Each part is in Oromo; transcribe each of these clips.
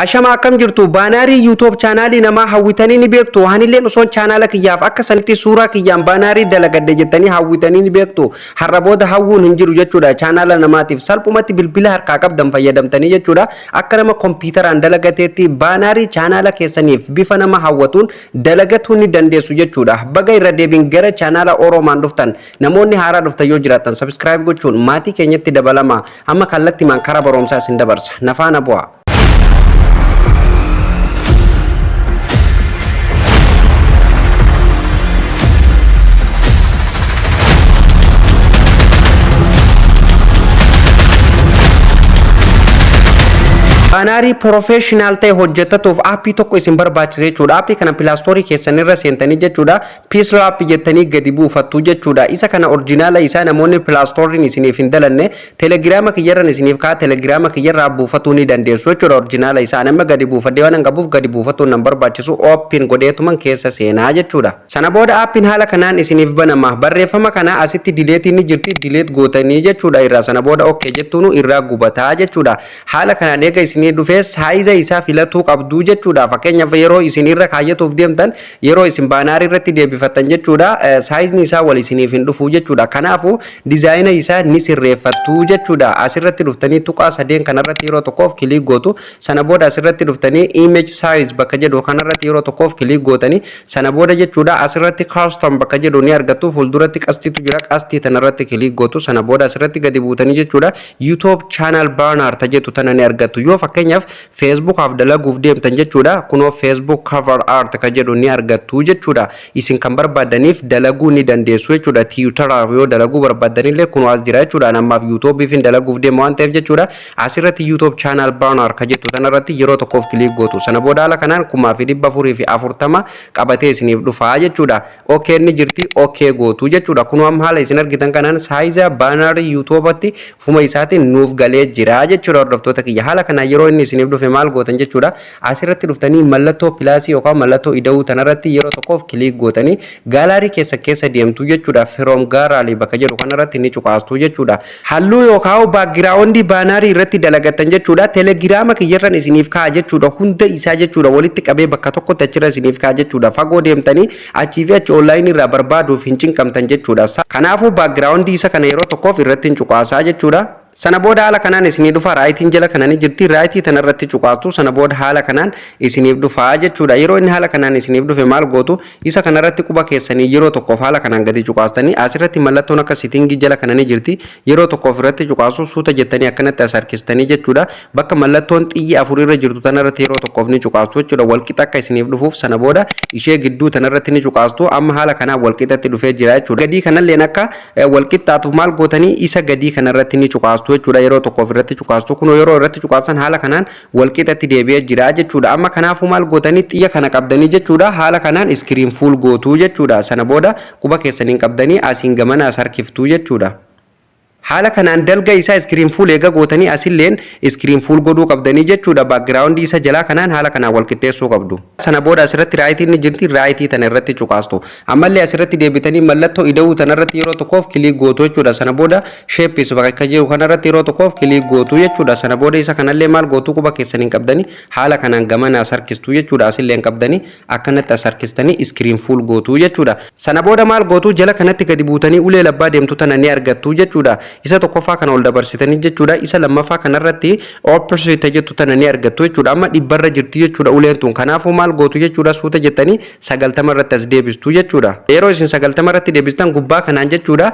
Ashama akkam jirtu baanaarii YouTube chaanaalii namaa hawwitanii ni beektu hanilleen osoon chaanaala kiyyaaf akka sanitti suuraa kiyyaan baanaarii dalagadde jettanii hawwitanii ni beektu har'a booda hawwuun hin jiru jechuudha chaanaala namaatiif salphumatti bilbila harkaa qabdan fayyadamtanii jechuudha akka nama kompiitaraan dalagateetti baanaarii chaanaala keessaniif bifa nama hawwatuun dalagatuu ni dandeessu jechuudha baga irra deebiin gara chaanaala Oromaan dhuftan namoonni haaraa dhuftan yoo jiraatan subscribe gochuun maatii keenyatti dabalama amma kallattimaan karaa barumsaa isin dabarsa nafaana bu'aa. Baanaarii professional ta'e hojjetatuuf aappii tokko isin barbaachisa jechuudha. Aappii kana Play Store keessanirra seentanii jechuudha. Peaceful app jettanii gadi buufattu jechuudha. Isa kana originala isaa namoonni Play Store isiniif hin dalanne Telegram kiyyarran isiniif kaa Telegram kiyyarraa buufatuu ni dandeessu jechuudha. Originala isaa nama gadi buufadde waan hangafuuf gadi buufatuun nan barbaachisu open godheetuman keessa seenaa jechuudha. Sana booda aappiin haala kanaan isiniif banama. Barreeffama kana asitti delete ni jirti delete gootanii jechuudha. Irraa sana booda okay jettuun irraa gubataa jechuudha. Haala kanaan eega isin dhufee saayiza isaa filatuu qabdu jechuudha. Fakkeenyaaf yeroo isin irra kaayyatuuf deemtan yeroo isin baanaarii irratti deebifatan jechuudha. Saayizni isaa wal isiniif hin dhufu jechuudha. Kanaafuu dizaayina isaa ni sirreeffattu jechuudha. Asirratti dhuftanii tuqaa sadeen kanarratti yeroo tokkoof kilik gootu. Sana booda asirratti dhuftanii image size bakka jedhu kanarratti yeroo tokkoof kilik gootanii sana booda jechuudha. Asirratti custom bakka jedhu ni argattu. Fuulduratti qastiitu jira. Qastii tanarratti kilik gootu. Sana booda asirratti gadi buutanii jechuudha. YouTube channel banner tajetu tana ni argattu. Yoo fakkeenyaaf Facebook af dalaguuf deemtan jechuudha. Kunoo Facebook cover art ka jedhu ni argattu jechuudha. Isin kan barbaadaniif dalaguu ni dandeessu jechuudha. Twitter yoo dalaguu barbaadanillee kunoo as jira jechuudha. Namaaf YouTube ifin dalaguuf deemu waan ta'eef jechuudha. Asirratti YouTube channel banner ka jettu tanarratti yeroo tokkoof kilik gootu. Sana booda haala kanaan 1440 qabatee isiniif dhufaa jechuudha. Okay ni jirti okay gootu jechuudha. Kunoo amma haala isin argitan kanaan saayiza banner YouTubeatti fuma isaatiin nuuf galee jira jechuudha. Hordoftoota kiyya haala kanaan yeroo inni isiniif dhufe maal gootan jechuudha. Asirratti dhuftanii mallattoo pilaasii yookaan mallattoo ida'uu tanarratti yeroo tokkoof kilik gootanii gaalaarii keessa deemtu jechuudha. From gallery bakka jedhu kanarratti ni cuqaastu jechuudha. Halluu yookaan background baanaarii irratti dalagatan jechuudha. Telegram kiyyarran isiniif kaa jechuudha. Hunda isaa jechuudha walitti qabee bakka tokkotti achirra isiniif kaa jechuudha. Fagoo deemtanii achii fi achi online irraa barbaaduuf hin cinqamtan jechuudha. Kanaafuu background isa kana yeroo tokkoof irratti hin cuqaasaa jechuudha. Sana booda haala kanaan isiniif dhufa raayitiin jala kanani jirti raayitii tanarratti cuqaastu sana booda haala kanaan isiniif dhufa jechuudha. Yeroo inni haala kanaan isiniif dhufe maal gootu isa kanarratti quba keessanii yeroo tokkoof haala kanaan gadi cuqaastanii asirratti mallattoon akka sitingii jala kanani jirti yeroo tokkoof irratti cuqaastu suuta jettanii akkanatti as harkistanii jechuudha. Bakka mallattoon xiyyi afur irra jirtu tanarratti yeroo tokkoof ni cuqaastu jechuudha. Walqixa akka isiniif dhufuuf sana booda ishee gidduu tanarratti ni cuqaastu amma haala kanaan walqixatti dhufee jira jechuudha. Gadii kanalleen akka walqixxaatuuf maal gootanii isa gadii kanarratti ni cuqaastu jechuudha. Yeroo tokkoof irratti cuqaastu kun yeroo irratti cuqaasan haala kanaan walqixatti deebi'ee jira jechuudha. Amma kanaafuu maal gootanii xiyya kana qabdanii jechuudha. Haala kanaan screen full gootu jechuudha. Sana booda quba keessaniin qabdanii asiin gamana as harkiftu jechuudha. Haala kanaan dalga isaa screen full eega gootanii asilleen screen full godhuu qabdanii jechuudha. Background isa jalaa kanaan haala kanaan wal qixxeessuu qabdu. Sana booda asirratti raayitiin ni jirti raayitii tana irratti cuqaastu. Ammallee asirratti deebitanii mallattoo ida'uu tanarratti yeroo tokkoof kilik gootu jechuudha. Sana booda shapes bakka jiru kanarratti yeroo tokkoof kilik gootu jechuudha. Sana booda isa kanallee maal gootu quba keessaniin qabdanii haala kanaan gamana as harkistu jechuudha. Asilleen qabdanii akkanatti as harkistanii screen full gootu jechuudha. Sana booda maal gootu jala kanatti gadi buutanii ulee labbaa deemtu tana ni argattu jechuudha. Isa tokkoffaa kana ol dabarsitanii jechuudha. Isa lammaffaa kanarratti opposite jettu tana ni argattu jechuudha. Amma dhibbarra jirti jechuudha uleen tun. Kanaafuu maal gootu jechuudha suuta jettanii 90 irratti as deebistu jechuudha. Yeroo isin 90 irratti deebistan gubbaa kanaan jechuudha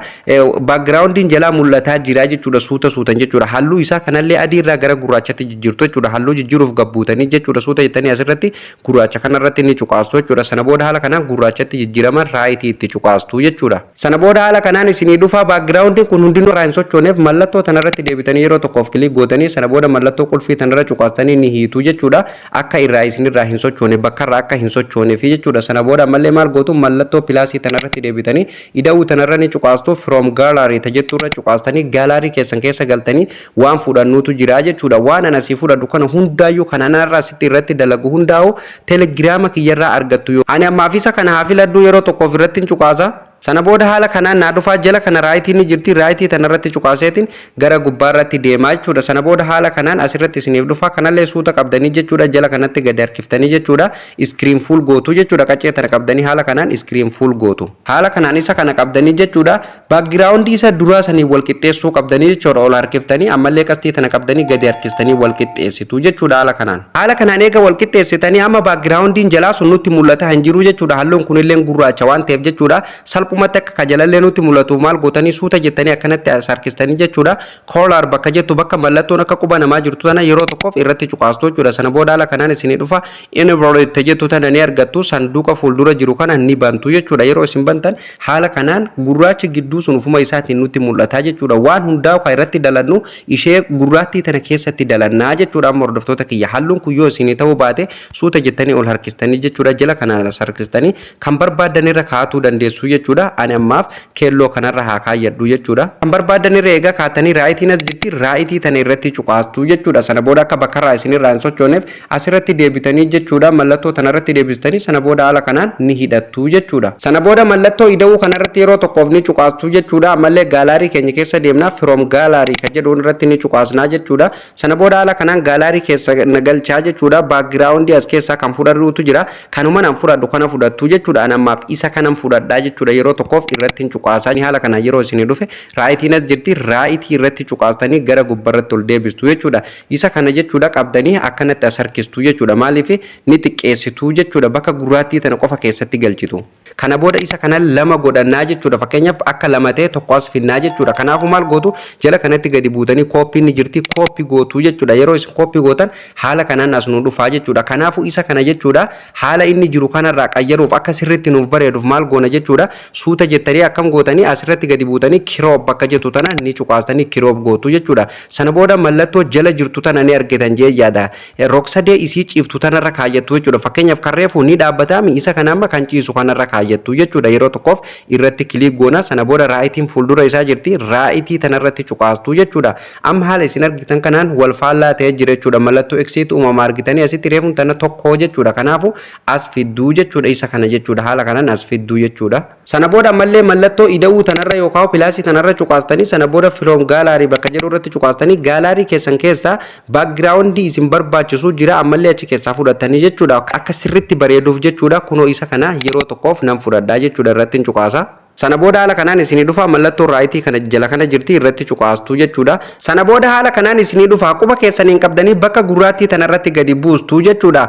backgroundiin jalaa mul'ataa jira jechuudha suutan jechuudha. Halluu isaa kanallee adii irraa gara gurraachatti jijjiirtu jechuudha. Halluu jijjiiruuf gabbuutanii jechuudha suuta jettanii asirratti gurraacha kanarratti ni cuqaastu jechuudha. Sana booda haala kanaan gurraachatti jijjiirama raayitii itti cuqaastu jechuudha. Sana booda haala kanaan isinii dhufa backgroundiin kun hundinuu irraa hin sochooneef mallattoo tanarratti deebitanii yeroo tokkoof kilik gootanii sana booda mallattoo qulfii tanarra cuqaastanii ni hiitu jechuudha. Akka irraa isinirraa hin sochoone bakka irraa akka hin sochooneef jechuudha. Sana booda ammallee maal gootu mallattoo pilaasii tanarratti deebitanii ida'uu tanarra ni cuqaastu from gallery tajetturra cuqaastanii gallery keessan keessa galtanii waan fudhannuutu jira jechuudha. Waan anasii fudhadhu kana hundaayyuu kananarraa sitti irratti dalagu hundaa'u Telegram kiyyarraa argattu yoo ani ammaaf isa kana haa filadhu yeroo tokkoof irratti cuqaasa. Sana booda haala kanaan naa dhufaa jala kana raayitii ni jirti raayitii tanarratti cuqaaseetiin gara gubbaarratti deemaa jechuudha. Sana booda haala kanaan asirratti isiniif dhufaa kanallee suuta qabdanii jechuudha jala kanatti gadi harkiftanii jechuudha screen full gootu jechuudha qaccee tana qabdanii haala kanaan screen full gootu. Haala kanaan isa kana qabdanii jechuudha background isa duraa sanii wal qixxeessuu qabdanii jechuudha ol harkiftanii ammallee qastii tana qabdanii gadi harkistanii wal qixxeessitu jechuudha haala kanaan. Haala kanaan eega wal qixxeessitanii amma backgroundiin jalaa sun nutti mul'ata hin jiru jechuudha halluun kunillee gurraacha waan ta'eef jechuudha salphumatti akka kajalallee nutti mul'atu maal gootanii suuta jettanii akkanatti harkistanii jechuudha color bakka jettu bakka mallattoon akka quba namaa jirtu tana yeroo tokkoof irratti cuqaastu jechuudha. Sana booda haala kanaan isinii dhufa environment jettu tana ni argattu sanduuqa fuuldura jiru kana ni bantu jechuudha. Yeroo isin bantan haala kanaan gurraachi gidduu sun ufuma isaatiin nutti mul'ata jechuudha. Waan hundaa kan irratti dalannu ishee gurraattii tana keessatti dalannaa jechuudha. Amma hordoftoota kiyya halluun kun yoo isinii ta'uu baate suuta jettanii ol harkistanii jechuudha jala kanaan as harkistanii kan barbaadan irra kaa'atuu dandeessu jechuudha. Ani ammaaf keelloo kanarra haa kaayyadhu jechuudha. Kan barbaadan irra eega kaatanii raayitiin as jirti raayitii tana irratti cuqaastu jechuudha. Sana booda akka bakkarraa isinirraa hin sochooneef asirratti deebitanii jechuudha mallattoo tanarratti deebistanii sana booda haala kanaan ni hidhattu jechuudha. Sana booda mallattoo hidhuu kanarratti yeroo tokkoof ni cuqaastu jechuudha. Ammallee gaalaarii keenya keessa deemnaa from gaalaarii kan jedhuun irratti ni cuqaasnaa jechuudha. Sana booda haala kanaan gaalaarii keessa nagalchaa jechuudha. Background as keessaa kan fudhadhuutu jira. Kanuma nan fudhadhu kana fudhattu jechuudha. Ani ammaaf isa kanan fudhadhaa jechuudha. Yeroo tokkoof irratti cuqaasaa haala kana yeroo isin dhufe raayitiin as jirti raayitii irratti cuqaastanii gara gubbarratti ol deebistu jechuudha. Isa kana jechuudha qabdanii akkanatti as harkistu jechuudha. Maaliif ni xiqqeessitu jechuudha bakka gurraattii tana qofa keessatti galchitu. Kana booda isa kana lama godhannaa jechuudha. Fakkeenyaaf akka lama ta'e tokko as finnaa jechuudha. Kanaafuu maal gootu jala kanatti gadi buutanii kooppii ni jirti kooppii gootu jechuudha. Yeroo isin kooppii gootan haala kanaan as nu dhufaa jechuudha. Kanaafuu isa kana jechuudha haala inni jiru kanarraa qayyaruuf akka sirriitti nuuf bareeduuf maal goona jechuudha. Suuta jettanii akkam gootanii asirratti gadi buutanii kiroob bakka jettu tana ni cuqaastanii kiroob gootu jechuudha. Sana booda mallattoo jala jirtu tana ni argitan jee yaada. Roksadee isii ciiftu tanarra kaayyattu jechuudha. Fakkeenyaaf kan reefu ni dhaabbatami isa kana amma kan ciisu kanarra kaayyattu jechuudha. Yeroo tokkoof irratti kiliik goona sana booda raayitiin fuuldura isaa jirti raayitii tanarratti cuqaastu jechuudha. Amma haala isin argitan kanaan wal faallaa ta'ee jira jechuudha. Mallattoo eksiitu uumama argitanii asitti reefuun tana tokko jechuudha. Kanaafuu as fidduu jechuudha isa kana jechuudha. Haala kanaan as fidduu jechuudha. Sana booda ammallee mallattoo ida'uu tanarra yookaan pilaasii tanarra cuqaastanii sana booda filoom gaalaarii bakka jedhu irratti cuqaastanii gaalaarii keessan keessaa backgroundii isin barbaachisu jira ammallee achi keessaa fudhatanii jechuudha. Akka sirriitti bareeduuf jechuudha. Kunoo isa kana yeroo tokkoof nan fudhadhaa jechuudha irratti cuqaasa. Sana booda haala kanaan isinii dhufa mallattoo raayitii kana jala kana jirti irratti cuqaastu jechuudha. Sana booda haala kanaan isinii dhufa quba keessaniin qabdanii bakka gurraattii tanarratti gadi buustu jechuudha.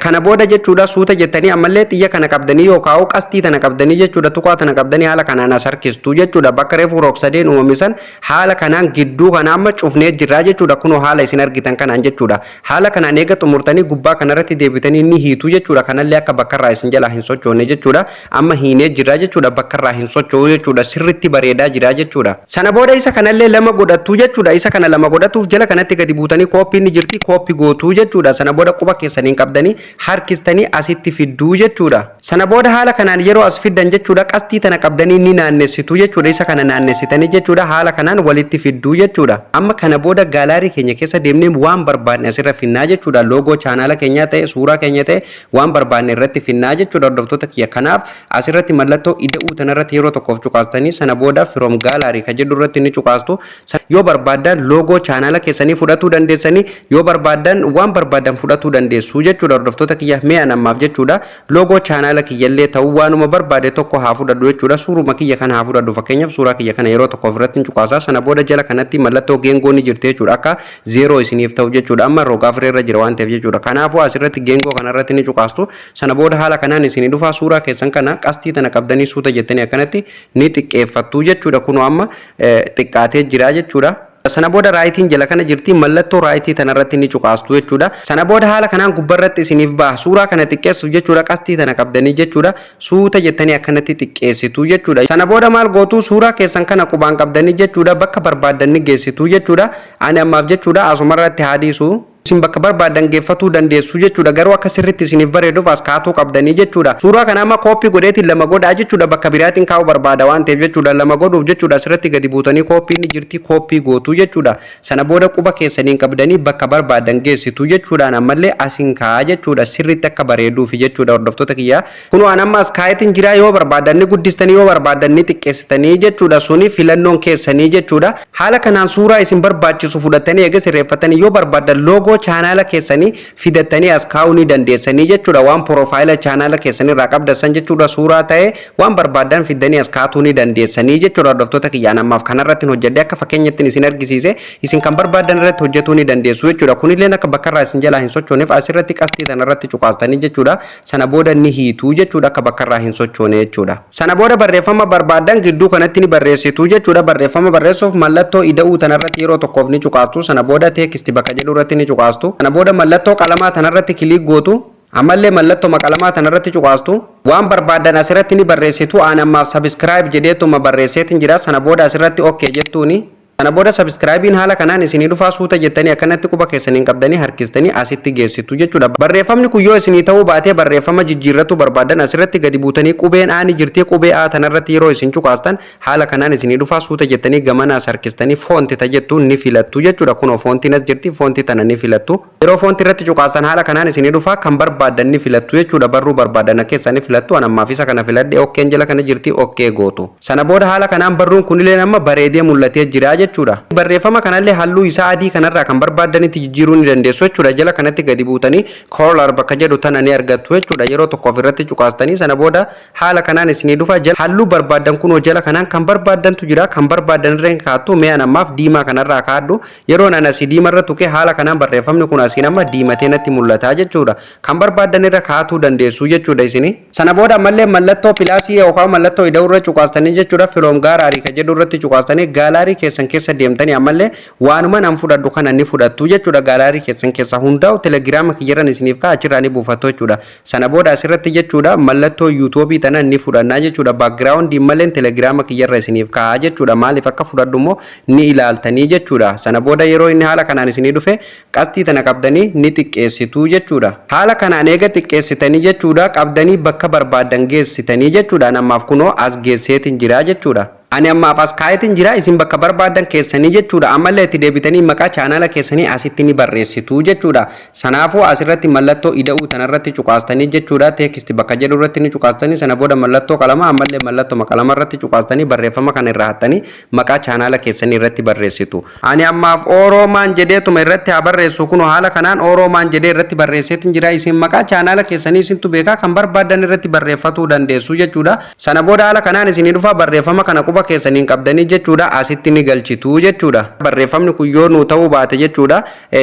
Kana booda jechuudha suuta jettanii ammallee xiyya kana qabdanii yookaan qastii tana qabdanii jechuudha tuqaa tana qabdanii haala kanaan as harkistu jechuudha. Bakka reefu roksadeen uumamisan haala kanaan gidduu kana amma cufnee jirra jechuudha. Kunoo haala isin argitan kanaan jechuudha. Haala kanaan eega xumurtanii gubbaa kanarratti deebitanii ni hiitu jechuudha. Kanallee akka bakkarraa isin jalaa hin sochoone jechuudha. Amma hiinee jirra jechuudha bakkarraa hin socho'u jechuudha sirriitti bareedaa jira jechuudha. Sana booda isa kanallee lama godhattu jechuudha. Isa kana lama godhatuuf jala kanatti gadi buutanii kooppii ni jirti kooppii gootu jechuudha. Sana booda quba keessaniin qabdanii harkistanii asitti fidduu jechuudha. Sana booda haala kanaan yeroo as fiddan jechuudha qastii tana qabdanii ni naannessitu jechuudha. Isa kana naannessitanii jechuudha haala kanaan walitti fidduu jechuudha. Amma kana booda gaalaarii keenya keessa deemnee waan barbaanne asirra finnaa jechuudha. Loogoo chaanaala keenyaa ta'e suuraa keenya ta'e waan barbaanne irratti finnaa jechuudha. Hordoftoota kiyya kanaaf asirratti mallattoo ida'uu tanarratti yeroo tokkoof cuqaastanii sana booda from gaalaarii kan jedhu irratti ni cuqaastu. Yoo barbaadan loogoo chaanaala keessanii fudhatuu dandeessanii yoo barbaadan waan barbaadan fudhatuu dandeessu jechuudha. Hordoftoota kiyya mee anammaaf jechuudha loogoo chaanaala kiyyallee ta'uu waanuma barbaade tokko haa fudhadhu jechuudha. Suuruma kiyya kana haa fudhadhu fakkeenyaaf suuraa kiyya kana yeroo tokkoof irratti cuqaasaa sana booda jala kanatti mallattoo geengoo ni jirti jechuudha. Akka zeeroo isiniif ta'u jechuudha. Amma roogaaf irra jira waan ta'eef jechuudha. Kanaafuu asirratti geengoo kanarratti ni cuqaastu. Sana booda haala kanaan isinii dhufaa suuraa keessan kana qastii tana qabdanii suuta jettanii akkanatti ni xiqqeeffattu jechuudha. Kunoo amma xiqqaatee jira jechuudha. Sana booda raayitiin jala kana jirti mallattoo raayitii tanarratti ni cuqaastu jechuudha. Sana booda haala kanaan gubbarratti isiniif baha suuraa kana xiqqeessuuf jechuudha qastii tana qabdanii jechuudha suuta jettanii akkanatti xiqqeessitu jechuudha. Sana booda maal gootu suuraa keessan kana qubaan qabdanii jechuudha bakka barbaadan ni geessitu jechuudha. Ani ammaaf jechuudha asumarratti haadhiisu. isin bakka barbaadan geeffatuu dandeessu jechuudha. Garuu akka sirriitti isiniif bareeduuf as kaa'uu qabdanii jechuudha. Suuraa kana amma kooppii godheetiin lama godhaa jechuudha. Bakka biraatiin kaa'uu barbaada waan ta'eef jechuudha. Lama godhuuf jechuudha. Asirratti gadi buutanii kooppii ni jirti kooppii gootuu jechuudha. Sana booda quba keessaniin qabdanii bakka barbaadan geessitu jechuudha. Ammallee asiin kaa'aa jechuudha. Sirriitti akka bareeduuf jechuudha. Hordoftoota kiyyaa kunoo amma as kaa'eetiin jira yoo barbaadan ni guddistanii yoo barbaadan ni xiqqeessitanii jechuudha. Suni filannoon keessanii jechuudha. Haala kanaan suuraa isin barbaachisu fudhatanii eega sirreeffatanii yoo barbaadan loogoo chaanaala keessanii fidatanii as kaa'uu ni dandeessanii jechuudha. Waan profaayila chaanaala keessanii irraa qabdan jechuudha. Suuraa ta'ee waan barbaadan fidanii as kaa'uu ni dandeessanii jechuudha. Hordoftoota kiyyaan ammaaf kanarratti hojjedhee akka fakkeenyatti isin argisiise isin kan barbaadan irratti hojjetuu ni dandeessu jechuudha. Kunillee akka bakka irraa isin jalaa hin sochooneef asirratti qastii tanarratti cuqaastanii jechuudha. Sana booda ni hiituu jechuudha akka bakka irraa hin sochoone jechuudha. Sana booda barreeffama barbaadan gidduu kanatti ni barreessitu jechuudha. Barreeffama barreessuuf mallattoo ida'uu tanarratti yeroo tokkoof ni cuqaastu. Sana booda teekistii bakka jedhu irratti ni cuqaastu. Sana booda mallattoo qalamaa tanarratti kiliik gootu. Ammallee mallattoo qalamaa tanarratti cuqaastu. Waan barbaadan asirratti ni barreessitu. Aan ammaaf subscribe jedheetuma barreesseetiin jira. Sana booda asirratti okay jettuuni. Sana booda subscribe haala kanaan isinii dhufaa suuta jettanii akkanatti quba keessaniin qabdanii harkistanii asitti geessitu jechuudha. Barreeffamni kun yoo isinii ta'uu baatee barreeffama jijjiirratu barbaadan asirratti gadi buutanii qubeen A ni jirti qubee A tanarratti yeroo isin cuqaastan haala kanaan isinii dhufaa suuta jettanii gamanaas harkistanii foonti tajettuun ni filattu jechuudha. Kunoo foontiin as jirti foontii tana ni filattu. Yeroo foontii irratti cuqaastan haala kanaan isinii dhufaa kan barbaadan ni filattu jechuudha. Barruu barbaadan keessaa ni filattu. Anammaaf isa kana filadhee okkeen jala kana jirti okkee gootu. Sana booda haala kanaan barruun kunillee nama bareedee mul'atee jira jechuudha. Barreeffama kanallee halluu isaa adii kanarraa kan barbaadanitti jijjiiruu ni dandeessu jechuudha. Jala kanatti gadi buutanii color bakka jedhu tana ni argattu jechuudha. Yeroo tokko ofirratti cuqaastanii sana booda haala kanaan isinii dhufa halluu barbaadan kunoo jala kanaan kan barbaadantu jira. Kan barbaadan irreen kaattu mee anammaaf diimaa kanarraa kaaddu yeroo nanasi diimarra tuqee haala kanaan barreeffamni kun asiin amma diimatee natti mul'ata jechuudha. Kan barbaadan irra kaatuu dandeessu jechuudha isini. Sana booda ammallee mallattoo pilaasii yookaan mallattoo ida'uu irra cuqaastanii jechuudha. Filoom gaaraarii kan jedhu irratti cuqaastanii gaalaarii keessan keessa deemtanii ammallee waanuma nan fudhadhu kana ni fudhattu jechuudha. Gaalaarii keessan keessa hundaa'u telegiraama kiyyaran isiniif ka'a achirraa ni buufattu jechuudha. Sana booda asirratti jechuudha mallattoo yuutuubii tana ni fudhannaa jechuudha. Baakgiraawundii malee telegiraama kiyyarra isiniif ka'a jechuudha. Maaliif akka fudhadhu immoo ni ilaaltanii jechuudha. Sana booda yeroo inni haala kanaan isinii dhufe qastii tana qabdanii ni xiqqeessitu jechuudha. Haala kanaan eega xiqqeessitanii jechuudha qabdanii bakka barbaadan geessitanii jechuudha. Namaaf kunoo as geesseetiin jira jechuudha. Ani ammaaf as kaayetiin jira isin bakka barbaadan keessanii jechuudha. Ammallee itti deebitanii maqaa chaanaala keessanii asitti ni barreessitu jechuudha. Sanaafuu asirratti mallattoo ida'uu tanarratti cuqaastanii jechuudha. Teekistii bakka jedhu irratti ni cuqaastanii sana booda mallattoo qalamaa ammallee mallattoo qalama irratti cuqaastanii barreeffama kana irraa hattanii maqaa chaanaala keessanii irratti barreessitu. Ani ammaaf Oroomaan jedheetuma irratti haa barreessu kunoo haala kanaan Oroomaan jedhee irratti barreesseetiin jira. Isin maqaa chaanaala keessanii isintu beekaa kan barbaadan irratti barreeffatuu dandeessu jechuudha. Sana booda haala kanaan isinii dhufa barreeffama kana quba keessaniin qabdanii jechuudha asitti ni galchitu jechuudha. Barreeffamni kun yoo nuu ta'uu baate jechuudha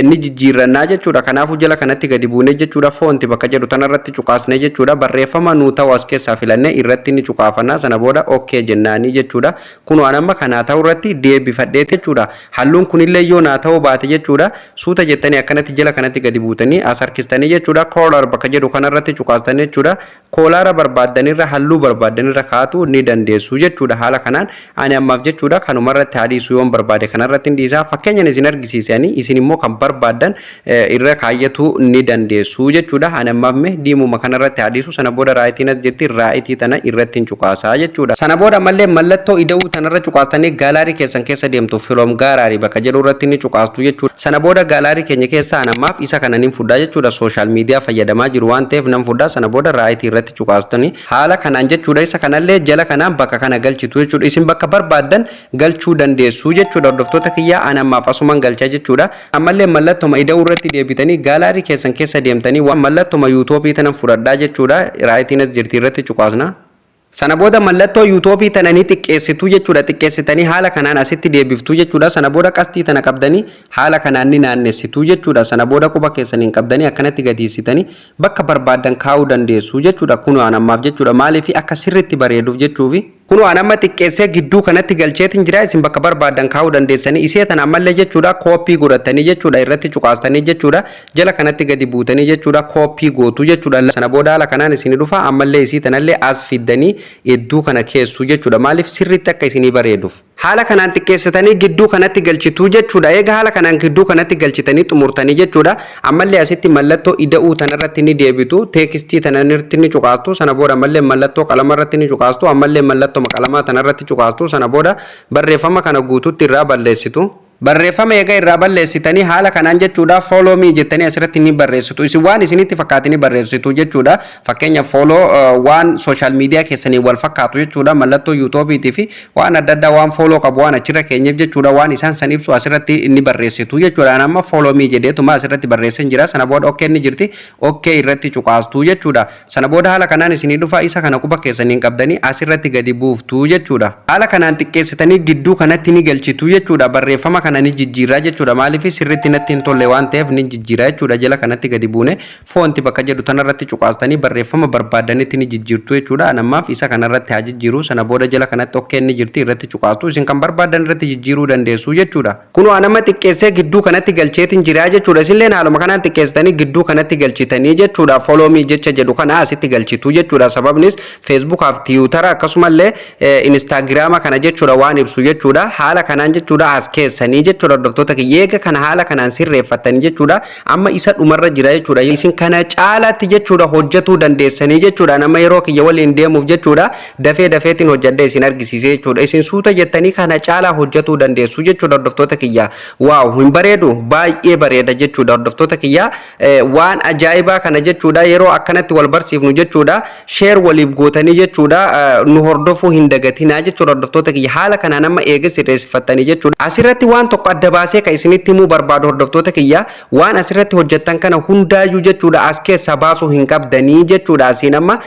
ni jijjiirrannaa jechuudha. Kanaafuu jala kanatti gadi buunee jechuudha foonti bakka jedhu tanarratti cuqaasnee jechuudha. Barreeffama nuu ta'u as keessaa filannee irratti ni cuqaafannaa sana booda okkee jennaanii jechuudha. Kunoo amma kanaa ta'u irratti deebifadhee jechuudha. Halluun kunillee yoo naa ta'uu baate jechuudha suuta jettanii akkanatti jala kanatti gadi buutanii as harkistanii jechuudha. Koolar bakka jedhu kanarratti cuqaastanii jechuudha. Koolaara barbaadanirra halluu barbaadanirra kaa'uu ni dandeessu jechuudha. Haala kanaan ani ammaaf jechuudha kanumarratti haadhiisuu yoon barbaade kanarratti dhiisaa fakkeenyaan isin argisiisanii isin immoo kan barbaadan irra kaayyatu ni dandeessu jechuudha. Ani ammaaf diimuma kanarratti haadhiisu sana booda raayitiin as jirti raayitii tana irratti hin cuqaasaa jechuudha. Sana booda ammallee mallattoo ida'uu tanarra cuqaastanii gaalaarii keessan keessa deemtu filoom gaaraarii bakka jedhu irratti ni cuqaastu jechuudha. Sana booda gaalaarii keenya keessa ani ammaaf isa kana nin fudhaa jechuudha. Sooshaal miidiyaa fayyadamaa jiru waan ta'eef nan fudhaa sana booda raayitii irratti cuqaastanii haala kanaan jechuudha. Isa kanallee jala kanaan bakka kana galchitu jechuudha. Isin bakka barbaadan galchuu dandeessu jechuudha. Hordoftoota kiyyaa ani ammaaf asuman galcha jechuudha. Ammallee mallattoo ida'uu irratti deebitanii gaalaarii keessan keessa deemtanii waan mallattoo yuutuubii tana fudhadhaa jechuudha. Raayitiin as jirti irratti cuqaasna. Sana booda mallattoo yuutuubii tana ni xiqqeessitu jechuudha. Xiqqeessitanii haala kanaan asitti deebiftu jechuudha. Sana booda qastii tana qabdanii haala kanaan ni naannessitu jechuudha. Sana booda quba keessaniin qabdanii akkanatti gadiisitanii bakka barbaadan kaa'uu dandeessu jechuudha. Kun waan ammaaf jechuudha. Maaliif akka sirriitti bareeduuf jechuufi Kuno anamma xiqqeessee gidduu kanatti galcheetiin jira isin bakka barbaadan kaa'uu dandeessanii isee tan ammallee jechuudha kooppii godhatanii jechuudha irratti cuqaastanii jechuudha jala kanatti gadi buutanii jechuudha kooppii gootu jechuudha sana booda haala kanaan isin dhufa ammallee isii tanallee as fiddanii iddoo kana keessu jechuudha maaliif sirriitti akka isinii bareeduuf haala kanaan xiqqeessitanii gidduu kanatti galchituu jechuudha eega haala kanaan gidduu kanatti galchitanii xumurtanii jechuudha ammallee asitti mallattoo ida'uu tanarratti ni deebitu teekistii tanarratti ni cuqaastu sana booda ammallee mallattoo qalamarratti ni cuqaastu ammallee mallattoo qalamaa tanarratti cuqaastu sana booda barreeffama kana guututti irraa balleessitu barreeffama eega irraa balleessitanii haala kanaan jechuudha follow me jettanii asirratti ni barreessitu isin waan isinitti fakkaatanii barreessitu jechuudha fakkeenya follow waan social media keessanii wal fakkaatu jechuudha mallattoo YouTube fi waan adda addaa waan follow qabu waan achirra keenyeef jechuudha waan isaan san ibsu asirratti ni barreessitu jechuudha nama follow me jedheetuma asirratti barreessan jira sana booda okay ni jirti okay irratti cuqaastu jechuudha sana booda haala kanaan isinii dhufa isa kana quba keessaniin qabdanii asirratti gadi buuftu jechuudha haala kanaan xiqqeessitanii gidduu kanatti ni galchitu jechuudha barreeffama kana ni jijjiirraa jechuudha maaliif sirriitti natti hin tolle waan ta'eef ni jijjiirraa jechuudha jala kanatti gadi buune foonti bakka jedhu tanarratti cuqaastanii barreeffama barbaadanitti ni jijjiirtu jechuudha anammaaf isa kanarratti haa jijjiiru sana booda jala kanatti okkee ni jirti irratti cuqaastu isin kan barbaadan irratti jijjiiruu dandeessu jechuudha kunoo anama xiqqeessee gidduu kanatti galcheetiin jiraa jechuudha isinleen haaluma kanaan xiqqeessitanii gidduu kanatti galchitanii jechuudha follow me jecha jedhu kana asitti galchitu jechuudha sababnis Facebook fi Twitter akkasumallee Instagram kana jechuudha waan ibsu jechuudha haala kanaan jechuudha as keessanii jechuudha hordoftoota kiyyeega kana haala kanaan sirreeffatanii jechuudha amma isa dhumarra jira jechuudha isin kana caalaatti jechuudha hojjetuu dandeessanii jechuudha nama yeroo kiyya waliin deemuuf jechuudha dafeetiin hojjedha isin argisiise jechuudha isin suuta jettanii kana caalaa hojjetuu dandeessu jechuudha hordoftoota kiyya waaw hin bareedu baay'ee bareeda jechuudha hordoftoota kiyya waan ajaa'ibaa kana jechuudha yeroo akkanatti wal barsiifnu jechuudha share waliif gootanii jechuudha nu hordofuu hin dagatinaa jechuudha hordoftoota kiyya haala kanaan amma eega sirreessifatanii jechuudha asirratti waan tokko adda baasee kan isinitti himuu barbaadu hordoftoota kiyya waan asirratti hojjettan kana hundaayyuu jechuudha as keessa baasuu hin qabdanii jechuudha asiin amma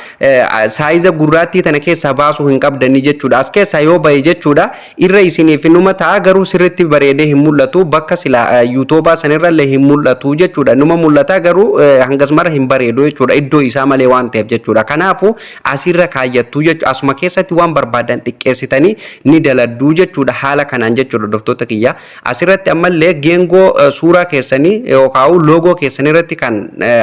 saayiza gurraattii tana keessa baasuu hin qabdanii jechuudha as keessa yoo bahe jechuudha irra isiniif numa ta'a garuu sirriitti bareedee hin mul'atu bakka sila yuutuubaa sanirrallee hin mul'atu jechuudha numa mul'ata garuu hangas mara hin bareedu jechuudha iddoo isaa malee waan ta'eef jechuudha kanaafu asirra kaayyattuu jechuudha asuma keessatti waan barbaadan xiqqeessitanii ni daladduu jechuudha haala kanaan jechuudha hordoftoota kiyya asirratti ammallee geengoo suuraa keessanii yookaan loogoo keessanii irratti kan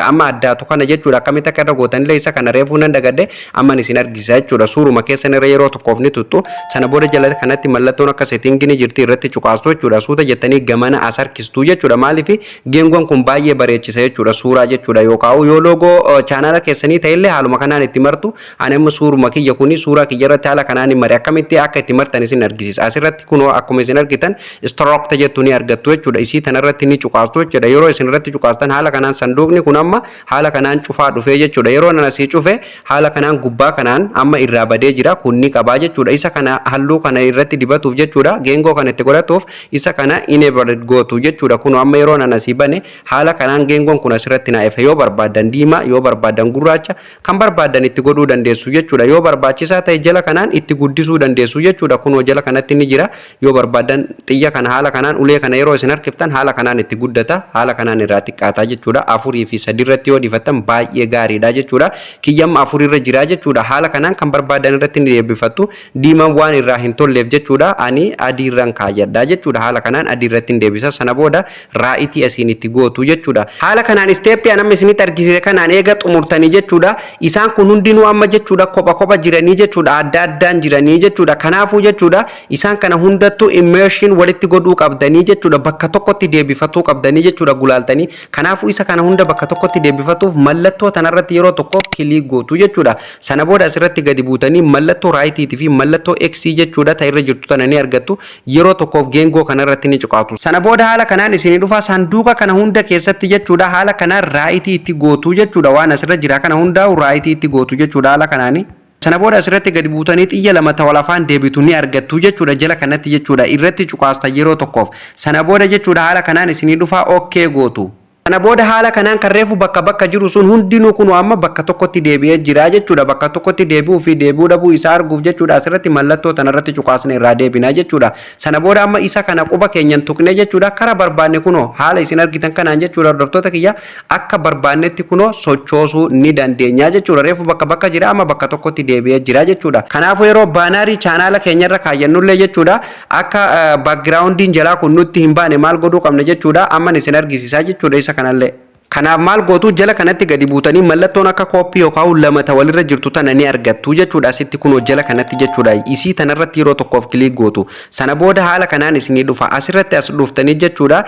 amma addaatu kana jechuudha akkamitti akka irra gootanillee isa kana reefuu nan dagadde amma isin argisiisa jechuudha suuruma keessan irra yeroo tokkoof ni tuttu sana booda jala kanatti mallattoon akka seetingii jirti irratti cuqaastu jechuudha suuta jettanii gamana as harkistuu jechuudha maaliif geengoon kun baay'ee bareechisa jechuudha suuraa jechuudha yookaan yoo loogoo chaanala keessanii ta'ellee haaluma kanaan itti martu ani amma suuruma kiyya kuni suuraa kiyya irratti haala kanaan mari akkamitti akka itti martan isin argisiisa asirratti kunoo akkuma isin argitan stroke jettu ni argattu jechuudha isii tanarratti ni cuqaastu jechuudha yeroo isin irratti cuqaastan haala kanaan sanduuqni kun amma haala kanaan cufaa dhufee jechuudha yeroo nan asii cufe haala kanaan gubbaa kanaan amma irraa badee jira kun ni qabaa jechuudha isa kana halluu kana irratti dibatuuf jechuudha geengoo kana itti godhatuuf isa kana enable gootu jechuudha kun amma yeroo nan asii bane haala kanaan geengoon kun asirratti na efe yoo barbaadan diimaa yoo barbaadan gurraacha kan barbaadan itti godhuu dandeessu jechuudha yoo barbaachisaa ta'e jala kanaan itti guddisuu dandeessu jechuudha kun jala kanatti ni jira yoo barbaadan xiyya kana haala kanaan ulee kana yeroo isin harkiftan haala kanaan itti guddata haala kanaan irraa xiqqaataa jechuudha 4 fi 3 irratti yoo difattan baay'ee gaariidha jechuudha kiyyam 4 irra jira jechuudha haala kanaan kan barbaadan irratti ni deebifattu diimaan waan irraa hin tolleef jechuudha ani adii irraan kaayyadha jechuudha haala kanaan adii irratti deebisa sana booda raa'itii asiin itti gootu jechuudha haala kanaan isteeppii anamma isinitti argisiise kanaan eega xumurtanii jechuudha isaan kun hundinuu amma jechuudha kopha jiranii jechuudha adda addaan jiranii jechuudha kanaafuu jechuudha isaan kana hundattuu immersion walitti godhuu qabdanii jechuudha bakka tokkotti deebifatuu qabdanii jechuudha gulaaltanii kanaafuu isa kana hunda bakka tokkotti deebifatuuf mallattoo tanarratti yeroo tokkoof kilik gootu jechuudha sana booda asirratti gadi buutanii mallattoo raayitiitii fi mallattoo x jechuudha ta'irra jirtu tana ni argattu yeroo tokkoof geengoo kanarratti ni cuqaatu sana booda haala kanaan isinii dhufa sanduuqa kana hunda keessatti jechuudha haala kanaan raayitii itti gootu jechuudha waan asirra jira kana hundaa raayitii itti gootu jechuudha haala kanaani sana booda asirratti gadi buutanii xiyya lama ta'u lafaan deebitu ni argattu jechuudha jala kanatti jechuudha irratti cuqaasta yeroo tokkoof sana booda jechuudha haala kanaan isinii dhufa okay gootu Kana booda haala kanaan kan reefu bakka jiru sun hundinuu kun amma bakka tokkotti deebi'ee jira jechuudha. Bakka tokkotti deebi'uu fi deebi'uu dhabuu isaa arguuf jechuudha. Asirratti mallattoo tanarratti cuqaasne irraa deebinaa jechuudha. Sana booda amma isa kana quba keenyan tuqne jechuudha. Kara barbaanne kunoo haala isin argitan kanaan jechuudha. Hordoftoota kiyya akka barbaannetti kunoo sochoosuu ni dandeenya jechuudha. Reefu bakka jira amma bakka tokkotti deebi'ee jira jechuudha. Kanaafuu yeroo baanaarii chaanaala keenyarra kaayyannullee jechuudha. Akka backgroundiin jalaa kun nutti hin baane maal godhuu qabna jechuudha. Amma isin argisiisaa jechuudha isa kanallee. Kanaaf maal gootu jala kanatti gadi buutanii mallattoon akka kooppii yookaan lama ta walirra jirtu tana ni argattu jechuudha. Asitti kunoo jala kanatti jechuudha. Isii tanarratti yeroo tokkoof kilik gootu. Sana booda haala kanaan isinii dhufa. Asirratti as dhuftanii jechuudha.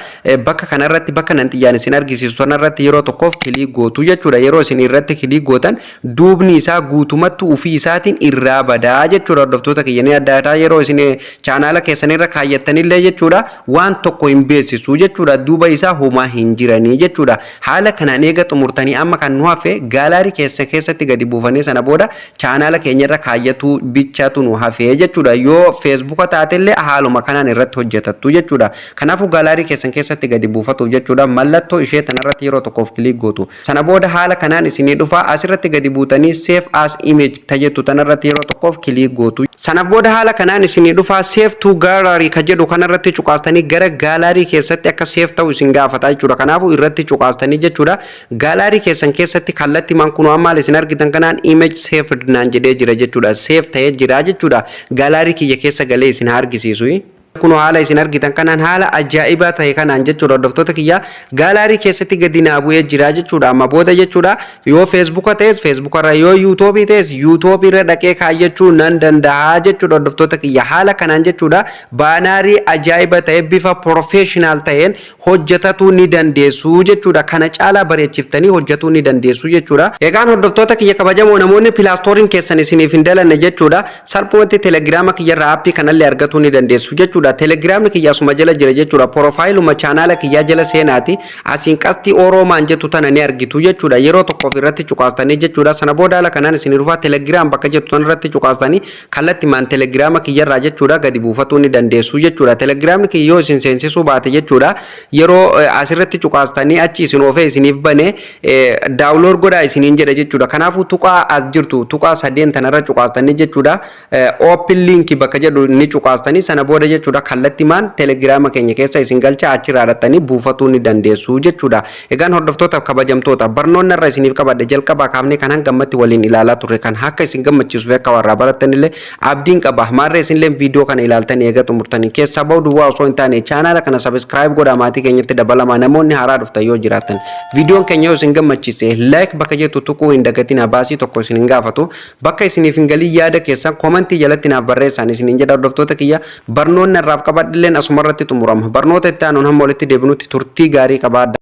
Bakka kanarratti bakka nan xiyyaan isin argisiisu tanarratti yeroo tokkoof kilik gootu jechuudha. Yeroo isin irratti kilik gootan duubni isaa guutumatti ufii isaatiin irraa badaa jechuudha. Hordoftoota kiyyanii adda addaa yeroo isin chaanaala keessanirra kaayyatanillee jechuudha. Waan tokko hin beeksisu jechuudha. Duuba isaa homaa hin jiranii jechuudha. Haala kanaan eega xumurtanii amma kan nu hafe gaalaarii keessatti gadi buufanii sana booda chaanaala keenyarra kaayyatu bichaatu nu hafe jechuudha. Yoo feesbuuka taatellee haaluma kanaan irratti hojjetattu jechuudha. Kanaafuu gaalaarii keessatti gadi buufatu jechuudha. Mallattoo ishee tanarratti yeroo tokkoof kilik gootu. Sana booda haala kanaan isinii dhufa asirratti gadi buutanii save as image tajettu tanarratti yeroo tokkoof kilik gootu. Sana booda haala kanaan isinii dhufa save to gallery ka jedhu kanarratti cuqaastanii gara gaalaarii keessatti akka save ta'u isin gaafata jechuudha. Kanaafuu irratti cuqaastanii jechuudha. Gaalaarii keessatti kallatti man kunoo amma isin argitan kanaan image saved naan jedhee jira jechuudha. Save ta'ee jira jechuudha. Gaalaarii kiyya keessa galee isin argisiisu. Kunoo haala isin argitan kanaan haala ajaa'ibaa ta'e kanaan jechuudha. Hordoftoota kiyya gaalaarii keessatti gadi naa bu'ee jira jechuudha. Amma booda jechuudha yoo feesbuuka ta'es feesbuukarra yoo yuutuubii ta'es yuutuubiirra dhaqee kaayyachuu nan danda'a jechuudha. Hordoftoota kiyya haala kanaan jechuudha baanaarii ajaa'iba ta'e bifa professional ta'een hojjetatuu ni dandeessu jechuudha. Kana caalaa bareechiftanii hojjetuu ni dandeessu jechuudha. Egaan hordoftoota kiyya kabajamoo namoonni pilaastooriin keessan isiniif hin dalanne jechuudha. Salphumatti telegiraama kiyyarraa aappii kanallee argatuu ni dandeessu jechuudha. Telegiraamni kiyya asuma jala jira jechuudha. Profaayiluma chaanaala kiyya jala seenaati. Asiin qasti Oromaan jettu tana ni argitu jechuudha. Yeroo tokkoof irratti cuqaastanii jechuudha. Sana booda haala kanaan isin dhufa telegiraam bakka jettu tana irratti cuqaastanii kallatti maan telegiraama kiyyarraa jechuudha gadi buufatuu ni dandeessu jechuudha. Telegiraamni kiyya yoo isin seensisuu baate jechuudha. Yeroo asirratti cuqaastanii achi isin ofee isiniif bane daawunlood godhaa isiniin jedha jechuudha. Kanaafuu tuqaa as jirtu tuqaa sadeen tanarra cuqaastanii jechuudha. Open link bakka jedhu ni cuqaastanii sana booda jechuudha. Kallatti maan telegiraama keenya keessa isin galcha achi raadhattanii buufatuu ni dandeessu jechuudha. Egaan hordoftoota kabajamtoota barnoonni irra isiniif qabadde jalqabaa kaafnee kan hangammatti waliin ilaalaa turre kan akka isin gammachiisuuf akka warraa barattanillee abdiin qaba. Maarree isinillee viidiyoo kana ilaaltanii eega xumurtanii keessaa ba'u duwwaa osoo hin taane chaanaala kana subscribe godhaa maatii keenyatti dabalamaa namoonni haaraa dhuftan yoo jiraatan viidiyoon keenya yoo isin gammachiise like bakka jettu tuquu hin dagatina baasii tokko isin hin gaafatu bakka isiniif hin galii yaada keessan komentii jalatti naaf barreessaa isiniin jedha. Hordoftoota kiyya barnoonni irraaf qabadilleen asumarratti xumurama. Barnoota itti aanuun hamma walitti deebinutti turtii gaarii qabaadha.